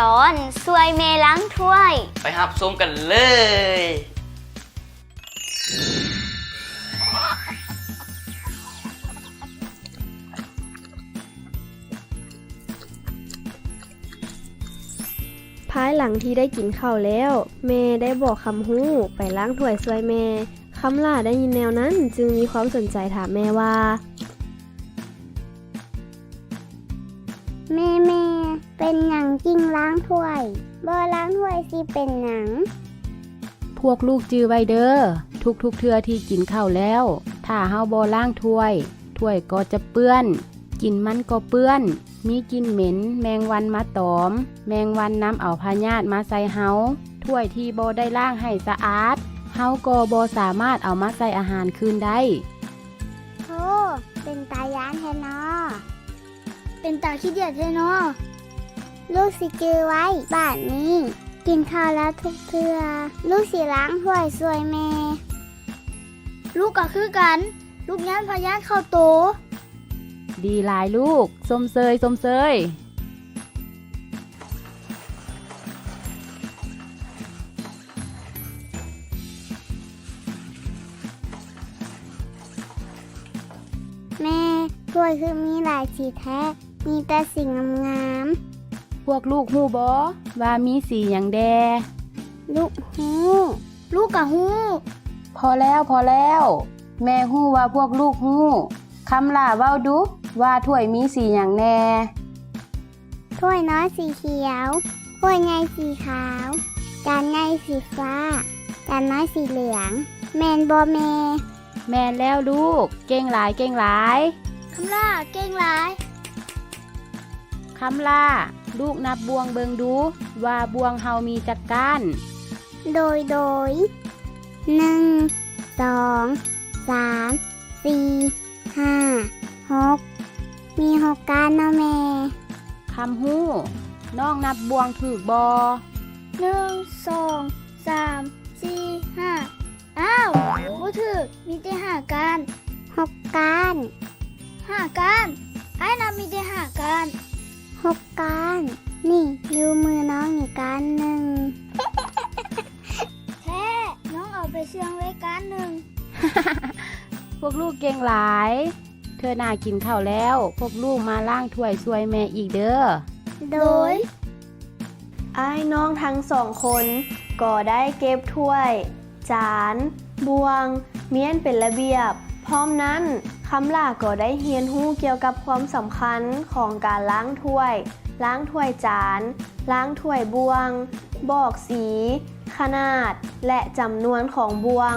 ตอนซวยเมล้างถ้วยไปรับชมกันเลยภายหลังที่ได้กินข้าวแล้วแม่ได้บอกคำฮู้ไปล้างถ้วยซวยแม่คำล่าได้ยินแนวนั้นจึงมีความสนใจถามแม่ว่าแม่เป็นหยังจริงล้างถ้วยบ่ล้างถ้วยสิเป็นหยังพวกลูกจื้อไว้เด้อทุกเทื่อที่กินข้าวแล้วถ้าเฮาบ่ล้างถ้วยก็จะเปื้อนกินมันก็เปื้อนมีกลิ่นเหม็นแมงวันมาตอมแมงวันนำเอาพยาธิมาใส่เฮาถ้วยที่บ่ได้ล้างให้สะอาดเฮาก็บ่สามารถเอามาใส่อาหารคืนได้โธ่เป็นตาย้านแท้นอเป็นตาขี้เดียดแท้นอลูกสิจื้อไว้บ้านนี้กินข้าวแล้วทุกเทื่อลูกสิล้างถ้วยซวยแม่ลูกก็คือกันลูกย้านพยาธิเข้าโตดีหลายลูกสมเสยแม่ถ้วยคือมีหลายสีแท้มีแต่สิ่งงามพวกลูกฮู้บ่ว่ามีสีหยังแดลูกฮู้ลูกกะฮู้พอแล้วแม่ฮู้ว่าพวกลูกฮู้คำล่าเว้าดูว่าถ้วยมีสีหยังแน่ถ้วยน้อยสีเขียวถ้วยใหญ่สีขาวจานใหญ่สีฟ้าจานน้อยสีเหลืองแม่นบ่แม่แม่นแล้วลูกเก่งหลายคำล่าเก่งหลายคำล่าลูกนับบวงเบิงดูว่าบวงเฮามีจักก้านโดย1 2 3 4 5 6มี6ก้านเนาะแม่คำฮู้น้องนับบวงถูกบ่1 2 3 4 5อ้าวบ่ถูกมีแต่5ก้าน6ก้าน5ก้านไอ้นับมีแต่5ก้าน6ก้านนี่อยู่มือน้องนี่ก้านหนึ่งแท้น้องเอาไปเชื่องไว้ก้านหนึ่ง พวกลูกเก่งหลายเธอน่ากินข้าวแล้วพวกลูกมาล้างถ้วยซวยแม่อีกเด้อโดยอ้ายน้องทั้ง2 คนก็ได้เก็บถ้วยจานบวงเมียนเป็นระเบียบพร้อมนั้นคำล่าก็ได้เรียนรู้เกี่ยวกับความสำคัญของการล้างถ้วยจานล้างถ้วยบวงบอกสีขนาดและจำนวนของบวง